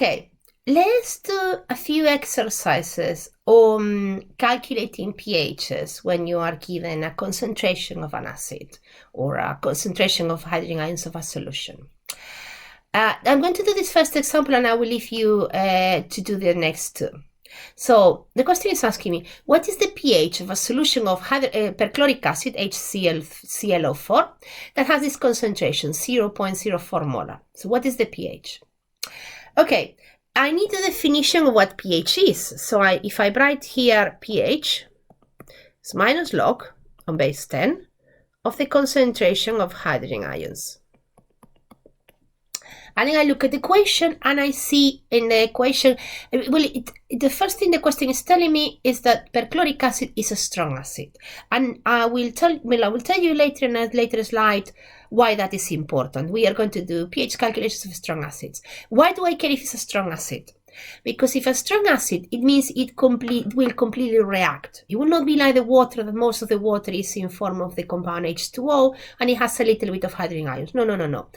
Okay, let's do a few exercises on calculating pHs when you are given a concentration of an acid or a concentration of hydrogen ions of a solution. I'm going to do this first example and I will leave you to do the next two. So the question is asking me, what is the pH of a solution of perchloric acid, HClO4, that has this concentration, 0.04 molar? So what is the pH? Okay, I need the definition of what pH is. So if I write here pH, it's minus log on base 10 of the concentration of hydrogen ions. And then I look at the equation and I see in the equation, well, the first thing the question is telling me is that perchloric acid is a strong acid. And I will tell you later in a later slide why that is important. We are going to do pH calculations of strong acids. Why do I care if it's a strong acid? Because if a strong acid, it means it will completely react. It will not be like the water, that most of the water is in form of the compound H2O and it has a little bit of hydrogen ions. No.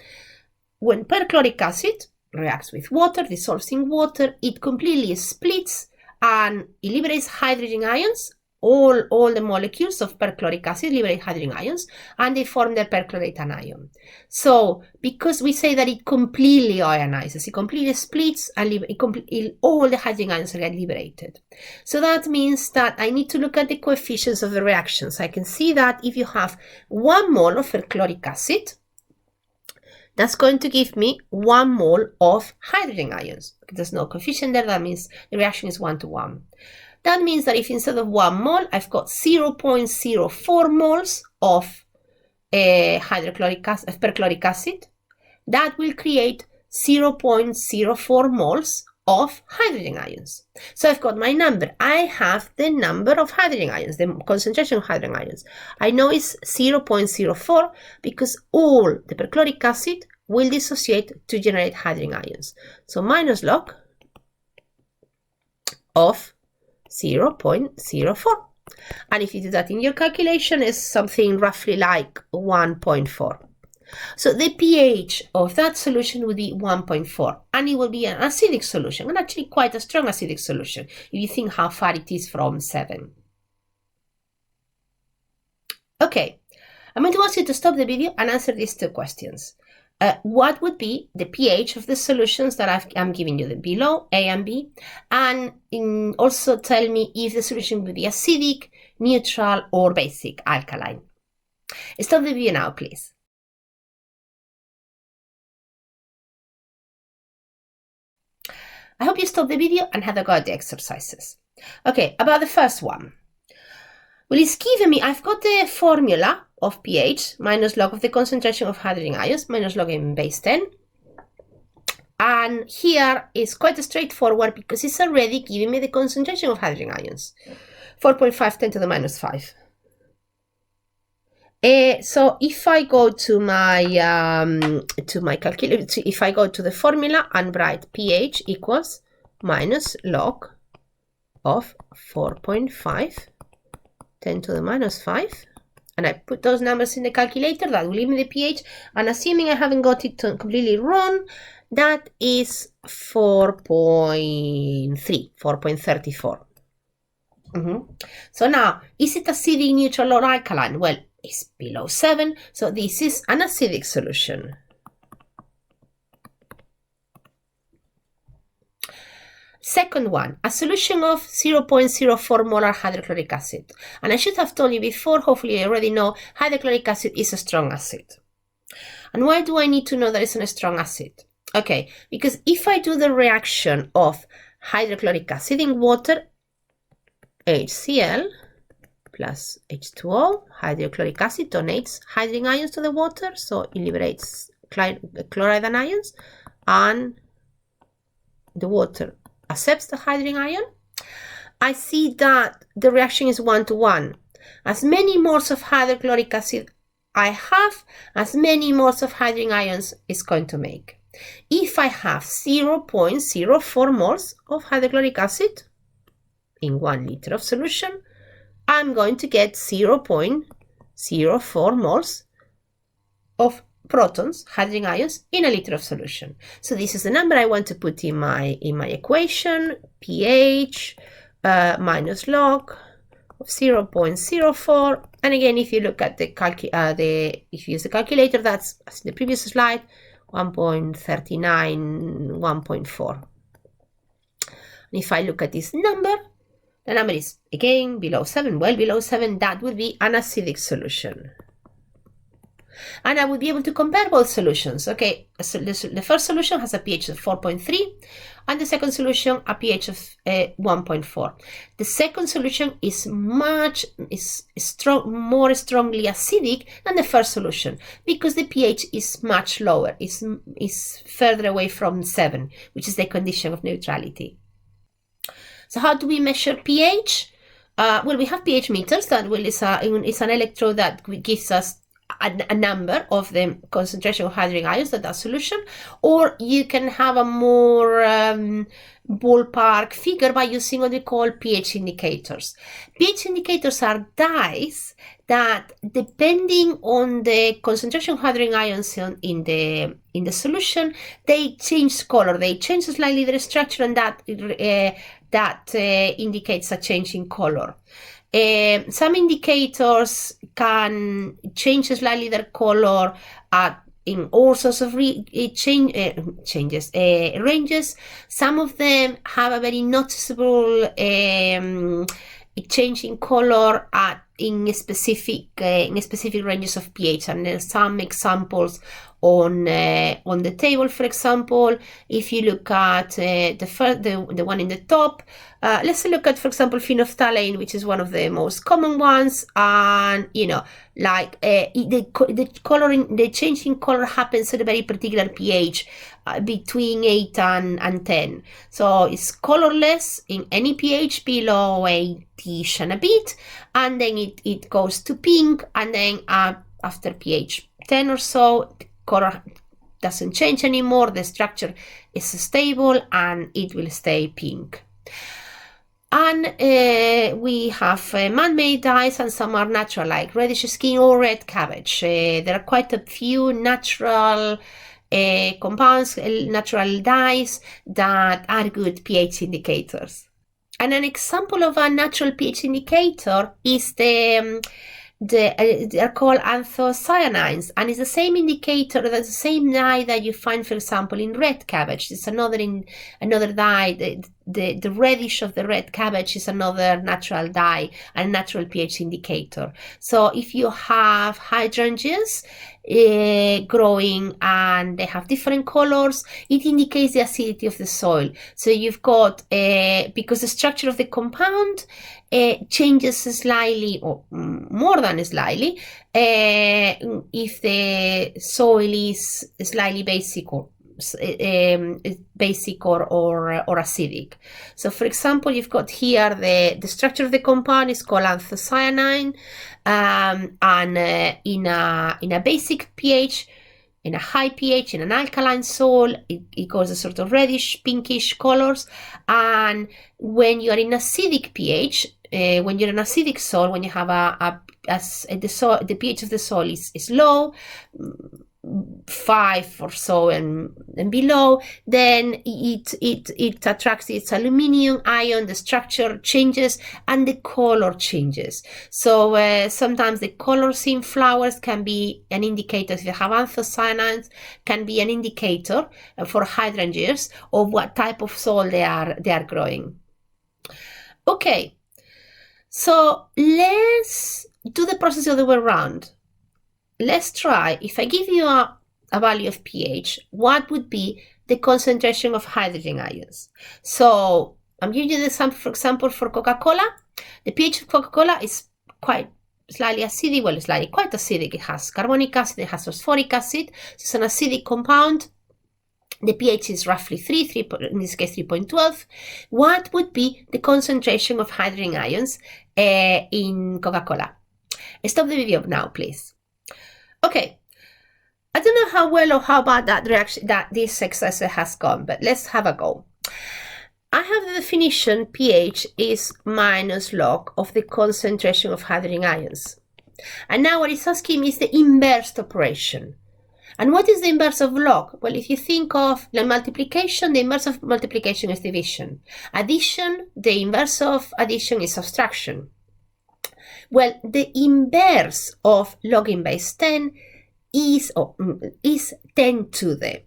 When perchloric acid reacts with water, dissolves in water, it completely splits and it liberates hydrogen ions. All the molecules of perchloric acid liberate hydrogen ions and they form the perchlorate anion. So because we say that it completely ionizes, it completely splits and all the hydrogen ions get liberated. So that means that I need to look at the coefficients of the reactions. I can see that if you have 1 mole of perchloric acid, that's going to give me 1 mole of hydrogen ions. There's no coefficient there, that means the reaction is 1 to 1. That means that if instead of 1 mole, I've got 0.04 moles of perchloric acid, that will create 0.04 moles of hydrogen ions. So I've got my number. I have the number of hydrogen ions, the concentration of hydrogen ions. I know it's 0.04 because all the perchloric acid will dissociate to generate hydrogen ions. So minus log of 0.04. And if you do that in your calculation, it's something roughly like 1.4. So the pH of that solution would be 1.4, and it will be an acidic solution, and actually quite a strong acidic solution, if you think how far it is from 7. Okay, I'm going to ask you to stop the video and answer these two questions. What would be the pH of the solutions that I'm giving you below, A and B, and also tell me if the solution would be acidic, neutral, or basic, alkaline. Stop the video now, please. I hope you stopped the video and had a go at the exercises. Okay, about the first one. Well, it's given me, I've got the formula of pH, minus log of the concentration of hydrogen ions, minus log in base 10. And here is quite straightforward because it's already giving me the concentration of hydrogen ions, 4.5 10 to the minus 5. So if I go to my calculator, if I go to the formula and write pH equals minus log of 4.5 10 to the minus 5, and I put those numbers in the calculator, that will give me the pH, and assuming I haven't got it completely wrong, that is 4.34. So now, is it acidic, neutral, or alkaline? Well, it's below 7, so this is an acidic solution. Second one, a solution of 0.04 molar hydrochloric acid. And I should have told you before, hopefully you already know, hydrochloric acid is a strong acid. And why do I need to know that it's a strong acid? Okay, because if I do the reaction of hydrochloric acid in water, HCl plus H2O, hydrochloric acid donates hydrogen ions to the water, so it liberates chloride anions, and the water accepts the hydrogen ion. I see that the reaction is 1 to 1. As many moles of hydrochloric acid I have, as many moles of hydrogen ions it's going to make. If I have 0.04 moles of hydrochloric acid in 1 liter of solution, I'm going to get 0.04 moles of protons, hydrogen ions, in a liter of solution. So this is the number I want to put in my equation, pH minus log of 0.04. And again, if you look at if you use the calculator, that's, as in the previous slide, 1.39, 1.4. And if I look at this number, the number is again below 7, well below 7. That would be an acidic solution. And I would be able to compare both solutions. Okay, so the first solution has a pH of 4.3, and the second solution a pH of 1.4. The second solution is more strongly acidic than the first solution because the pH is much lower. Is further away from 7, which is the condition of neutrality. So how do we measure pH? Well, we have pH meters. That is an electrode that gives us a number of the concentration of hydrogen ions in that solution, or you can have a more ballpark figure by using what we call pH indicators. pH indicators are dyes that, depending on the concentration of hydrogen ions in the solution, they change color, they change slightly their structure, and that indicates a change in color. Some indicators can change slightly their color in all sorts of ranges. Some of them have a very noticeable change in color in specific ranges of pH, and there's some examples on the table. For example, if you look at the one in the top, let's look at, for example, phenolphthalein, which is one of the most common ones, and the change in color happens at a very particular pH, between 8 and 10. So it's colorless in any pH below 8ish and a bit, and then it goes to pink, and then after pH 10 or so, color doesn't change anymore, the structure is stable, and it will stay pink. And we have man-made dyes, and some are natural, like reddish skin or red cabbage. There are quite a few natural compounds, natural dyes that are good pH indicators. And an example of a natural pH indicator is they are called anthocyanins, and it's the same indicator, the same dye that you find, for example, in red cabbage. It's another dye. The reddish of the red cabbage is another natural dye and natural pH indicator. So if you have hydrangeas growing and they have different colors, it indicates the acidity of the soil. So you've got, because the structure of the compound changes slightly, or more than slightly, if the soil is slightly basic or acidic. So for example, you've got here the structure of the compound is called anthocyanin, and in a basic pH, in a high pH, in an alkaline soil, it goes a sort of reddish pinkish colors. And when you are in acidic pH, when you're in acidic soil, when you have the pH of the soil is low, 5 or so and below, then it attracts its aluminium ion, the structure changes and the color changes. So sometimes the colors in flowers can be an indicator. If you have anthocyanins, can be an indicator for hydrangeas of what type of soil they are growing. Okay, so let's do the process the other way around. Let's try, if I give you a value of pH, what would be the concentration of hydrogen ions? So I'm giving you the example, for example, for Coca-Cola. The pH of Coca-Cola is quite slightly acidic, quite acidic. It has carbonic acid, it has phosphoric acid. It's an acidic compound. The pH is roughly 3, in this case 3.12. What would be the concentration of hydrogen ions in Coca-Cola? Stop the video now, please. Okay, I don't know how well or how bad that this exercise has gone, but let's have a go. I have the definition: pH is minus log of the concentration of hydrogen ions. And now what it's asking me is the inverse operation. And what is the inverse of log? Well, if you think of like multiplication, the inverse of multiplication is division. Addition, the inverse of addition is subtraction. Well, the inverse of log in base 10 is 10 to the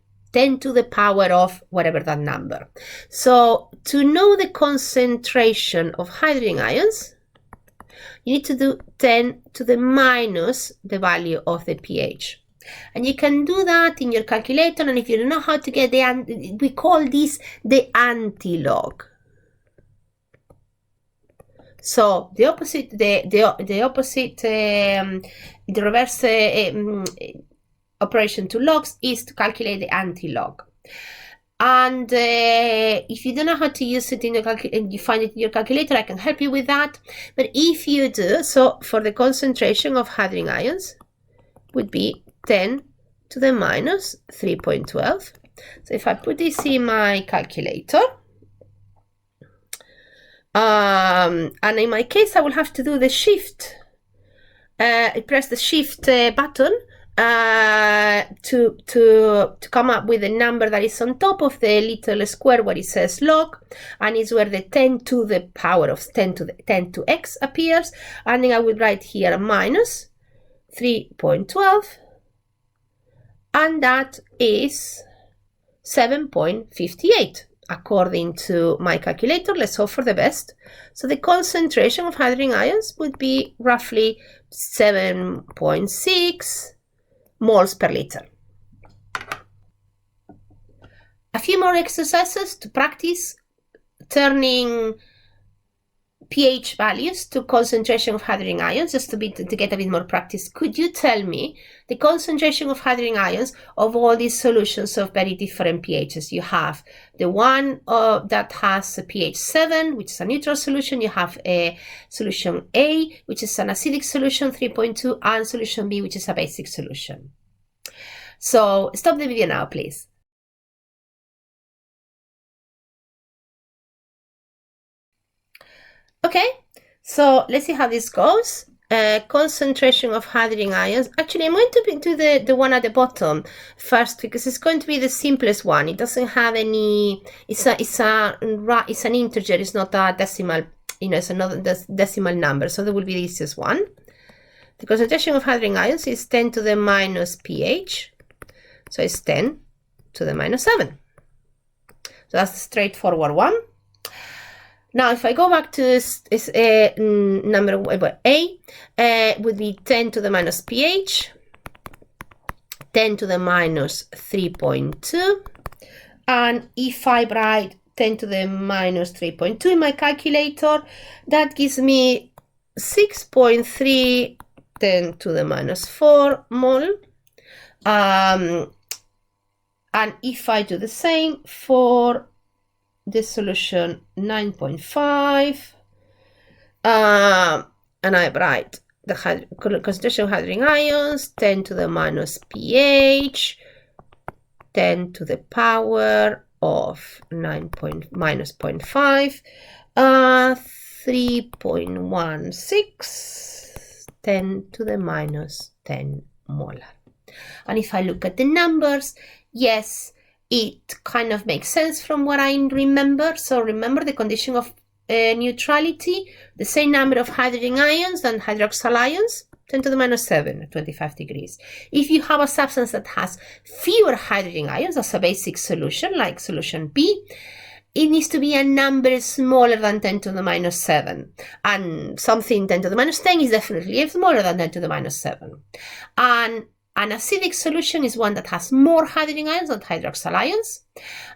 power of whatever that number. So to know the concentration of hydrogen ions, you need to do 10 to the minus the value of the pH. And you can do that in your calculator, and if you don't know how to get we call this the anti-log. So the opposite, the reverse operation to logs is to calculate the anti-log. And if you don't know how to use it in your and you find it in your calculator, I can help you with that. But if you do, so for the concentration of hydrogen ions would be 10 to the minus 3.12. So if I put this in my calculator, and in my case, I will have to do the shift, press the shift button to come up with a number that is on top of the little square where it says log, and is where the 10 to the power of 10 to x appears. And then I will write here minus 3.12, and that is 7.58 according to my calculator. Let's hope for the best. So the concentration of hydrogen ions would be roughly 7.6 moles per liter. A few more exercises to practice turning pH values to concentration of hydrogen ions, just to get a bit more practice. Could you tell me the concentration of hydrogen ions of all these solutions of very different pHs? You have the one that has a pH 7, which is a neutral solution. You have a solution A, which is an acidic solution, 3.2, and solution B, which is a basic solution. So stop the video now, please. Okay, so let's see how this goes. Concentration of hydrogen ions. Actually, I'm going to do the one at the bottom first, because it's going to be the simplest one. It doesn't have any. It's an integer. It's not a decimal. It's another decimal number. So there will be the easiest one. The concentration of hydrogen ions is 10 to the minus pH. So it's 10 to the minus 7. So that's the straightforward one. Now, if I go back to number A, would be 10 to the minus pH, 10 to the minus 3.2, and if I write 10 to the minus 3.2 in my calculator, that gives me 6.3 10 to the minus 4 mole. And if I do the same for the solution 9.5, and I write the concentration of hydrogen ions, 10 to the minus pH, 10 to the power of minus 0.5, 3.16, 10 to the minus 10 molar. And if I look at the numbers, yes, it kind of makes sense from what I remember. So remember the condition of neutrality, the same number of hydrogen ions than hydroxyl ions, 10 to the minus 7 at 25 degrees. If you have a substance that has fewer hydrogen ions as a basic solution, like solution B, it needs to be a number smaller than 10 to the minus 7. And something 10 to the minus 10 is definitely smaller than 10 to the minus 7. And an acidic solution is one that has more hydrogen ions than hydroxyl ions.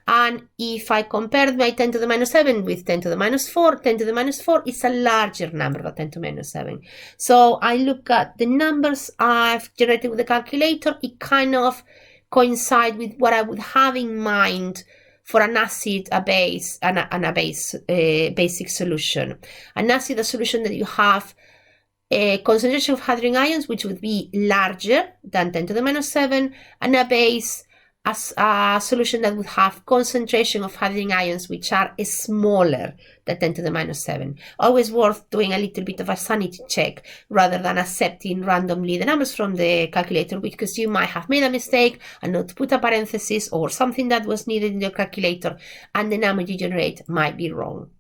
And if I compare my 10 to the minus 7 with 10 to the minus 4, 10 to the minus 4 is a larger number than 10 to the minus 7. So I look at the numbers I've generated with the calculator. It kind of coincides with what I would have in mind for an acid, a base, and a basic solution. An acid, a solution that you have a concentration of hydrogen ions which would be larger than 10 to the minus 7, and a base a solution that would have concentration of hydrogen ions which are smaller than 10 to the minus 7. Always worth doing a little bit of a sanity check rather than accepting randomly the numbers from the calculator, because you might have made a mistake and not put a parenthesis or something that was needed in your calculator, and the number you generate might be wrong.